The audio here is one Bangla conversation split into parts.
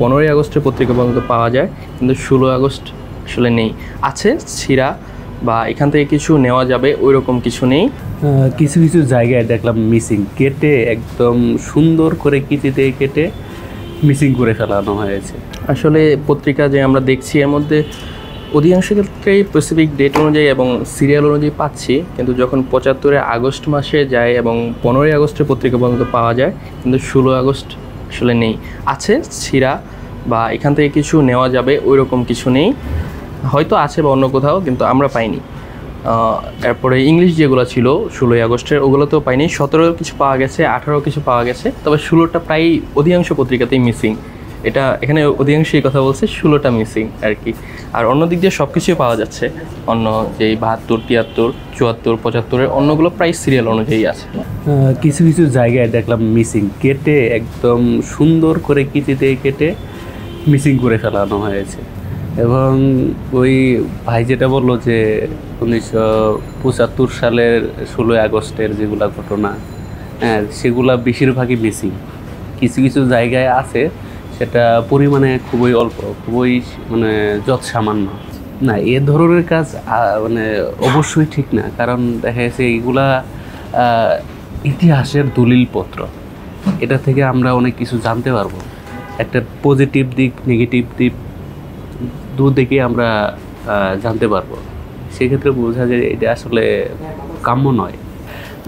15ই আগস্টের পত্রিকা পর্যন্ত পাওয়া যায়, কিন্তু 16 আগস্ট আসলে নেই। আছে ছিঁড়া বা এখান থেকে কিছু নেওয়া যাবে ওই রকম কিছু নেই। কিছু কিছু জায়গায় দেখলাম মিসিং, কেটে একদম সুন্দর করে কিচিতে কেটে মিসিং করে ফেলানো হয়েছে। আসলে পত্রিকা যে আমরা দেখছি এর মধ্যে অধিকাংশ ক্ষেত্রেই স্পেসিফিক ডেট অনুযায়ী এবং সিরিয়াল অনুযায়ী পাচ্ছি, কিন্তু যখন 75-এ আগস্ট মাসে যায় এবং 15ই আগস্টের পত্রিকা পর্যন্ত পাওয়া যায়, কিন্তু 16 আগস্ট আসলে নেই। আছে ছিঁড়া বা এখান থেকে কিছু নেওয়া যাবে ওই রকম কিছু নেই, হয়তো আছে বা অন্য কোথাও, কিন্তু আমরা পাইনি। এরপরে ইংলিশ যেগুলো ছিল 16ই আগস্টের ওগুলোতেও পাইনি। 17 কিছু পাওয়া গেছে, 18 কিছু পাওয়া গেছে, তবে 16টা প্রায় অধিকাংশ পত্রিকাতেই মিসিং। এটা এখানে অধিকাংশই কথা বলছে 16টা মিসিং আর কি। আর অন্য দিক দিয়ে সব কিছুই পাওয়া যাচ্ছে, অন্য যেই 72, 73, 74, 75-এর অন্যগুলো প্রায় সিরিয়াল অনুযায়ী আছে। কিছু কিছু জায়গায় দেখলাম মিসিং, কেটে একদম সুন্দর করে কিচিতে কেটে মিসিং করে ফেলানো হয়েছে। এবং ওই ভাই যেটা বললো যে 1975 সালের 16ই আগস্টের যেগুলা ঘটনা, হ্যাঁ সেগুলা বেশিরভাগই মিসিং। কিছু কিছু জায়গায় আছে, সেটা পরিমাণে খুবই অল্প, খুবই মানে যৎসামান্য। না, এ ধরনের কাজ মানে অবশ্যই ঠিক না, কারণ দেখা যাচ্ছে এইগুলা ইতিহাসের দলিলপত্র, এটা থেকে আমরা অনেক কিছু জানতে পারবো। একটা পজিটিভ দিক, নেগেটিভ দিক দুদিকে আমরা জানতে পারবো। সেক্ষেত্রে বোঝা যায় এটা আসলে কাম্য নয়।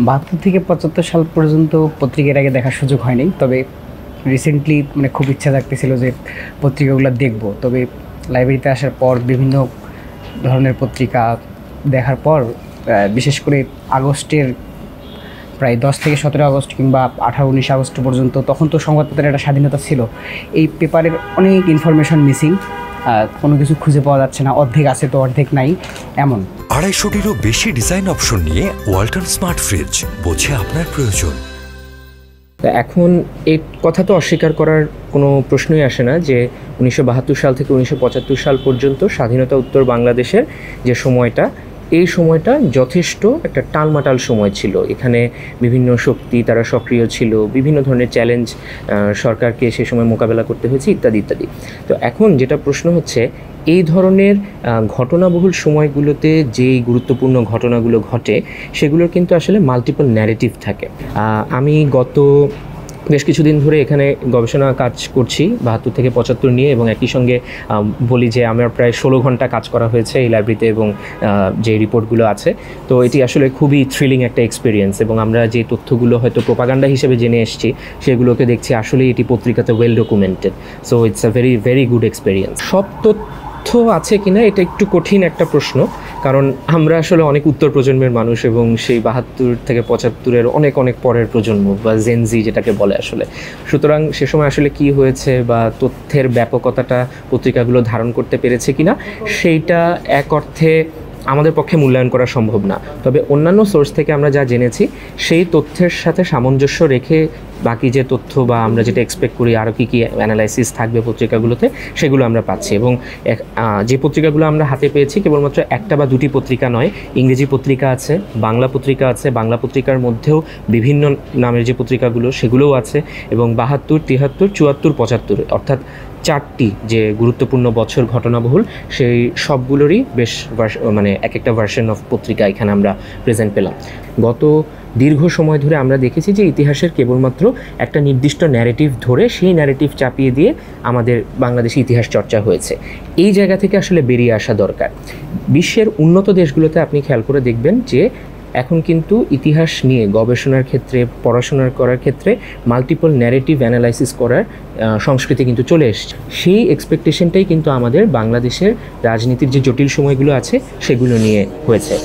72 থেকে 75 সাল পর্যন্ত পত্রিকার আগে দেখার সুযোগ হয়নি, তবে রিসেন্টলি মানে খুব ইচ্ছা থাকতেছিল যে পত্রিকাগুলো দেখব। তবে লাইব্রেরিতে আসার পর বিভিন্ন ধরনের পত্রিকা দেখার পর বিশেষ করে আগস্টের প্রায় 10 থেকে 17 আগস্ট কিংবা 18-19 আগস্ট পর্যন্ত, তখন তো সংবাদপত্রের একটা স্বাধীনতা ছিল, এই পেপারের অনেক ইনফরমেশন মিসিং, কোনো কিছু খুঁজে পাওয়া যাচ্ছে না, অর্ধেক আছে তো অর্ধেক নাই এমন। 250-টিরও বেশি ডিজাইন অপশন নিয়ে ওয়ালটন স্মার্ট ফ্রিজ, বোঝে আপনার প্রয়োজন। এখন এই কথা তো অস্বীকার করার কোনো প্রশ্নই আসে না যে 1972 সাল থেকে 1975 সাল পর্যন্ত স্বাধীনতা উত্তর বাংলাদেশের যে সময়টা, এই সময়টা যথেষ্ট একটা টালমাটাল সময় ছিল। এখানে বিভিন্ন শক্তি তারা সক্রিয় ছিল, বিভিন্ন ধরনের চ্যালেঞ্জ সরকারকে সে সময় মোকাবেলা করতে হয়েছে ইত্যাদি ইত্যাদি। তো এখন যেটা প্রশ্ন হচ্ছে, এই ধরনের ঘটনাবহুল সময়গুলোতে যেই গুরুত্বপূর্ণ ঘটনাগুলো ঘটে সেগুলোর কিন্তু আসলে মাল্টিপল ন্যারেটিভ থাকে। আমি গত বেশ কিছুদিন ধরে এখানে গবেষণা কাজ করছি 72 থেকে 75 নিয়ে, এবং একই সঙ্গে বলি যে আমার প্রায় 16 ঘন্টা কাজ করা হয়েছে এই লাইব্রেরিতে এবং যে রিপোর্টগুলো আছে। তো এটি আসলে খুবই থ্রিলিং একটা এক্সপিরিয়েন্স, এবং আমরা যে তথ্যগুলো হয়তো প্রোপাগান্ডা হিসেবে জেনে এসেছি সেগুলোকে দেখছি আসলে এটি পত্রিকাতে well documented. So it's a very very good experience. সব তথ্য আছে কিনা এটা একটু কঠিন একটা প্রশ্ন, কারণ আমরা আসলে অনেক উত্তর প্রজন্মের মানুষ এবং সেই 72 থেকে 75-এর অনেক অনেক পরের প্রজন্ম বা জেনজি যেটাকে বলে আসলে। সুতরাং সে সময় আসলে কি হয়েছে বা তথ্যের ব্যাপকতাটা পত্রিকাগুলো ধারণ করতে পেরেছে কিনা সেইটা এক অর্থে আমাদের পক্ষে মূল্যায়ন করা সম্ভব না। তবে অন্যান্য সোর্স থেকে আমরা যা জেনেছি সেই তথ্যের সাথে সামঞ্জস্য রেখে বাকি যে তথ্য বা আমরা যেটা এক্সপেক্ট করি আরও কী অ্যানালাইসিস থাকবে পত্রিকাগুলোতে, সেগুলো আমরা পাচ্ছি। এবং যে পত্রিকাগুলো আমরা হাতে পেয়েছি কেবলমাত্র একটা বা দুটি পত্রিকা নয়, ইংরেজি পত্রিকা আছে, বাংলা পত্রিকা আছে, বাংলা পত্রিকার মধ্যেও বিভিন্ন নামের যে পত্রিকাগুলো সেগুলোও আছে, এবং 72, 73, 74, 75 অর্থাৎ 4টি যে গুরুত্বপূর্ণ বছর ঘটনাবহুল সেই সবগুলোরই বেশ মানে এক একটা ভার্সন অফ পত্রিকা এখানে আমরা প্রেজেন্ট পেলাম। গত দীর্ঘ সময় ধরে আমরা দেখেছি যে ইতিহাসের কেবলমাত্র একটা নির্দিষ্ট ন্যারেটিভ ধরে সেই ন্যারেটিভ চাপিয়ে দিয়ে আমাদের বাংলাদেশি ইতিহাস চর্চা হয়েছে। এই জায়গা থেকে আসলে বেরিয়ে আসা দরকার। বিশ্বের উন্নত দেশগুলোতে আপনি খেয়াল করে দেখবেন যে এখন কিন্তু ইতিহাস নিয়ে গবেষণার ক্ষেত্রে, পড়াশোনা করার ক্ষেত্রে মাল্টিপল ন্যারেটিভ অ্যানালাইসিস করার সংস্কৃতি কিন্তু চলে এসছে। সেই এক্সপেকটেশনটাই কিন্তু আমাদের বাংলাদেশের রাজনীতির যে জটিল সময়গুলো আছে সেগুলো নিয়ে হয়েছে।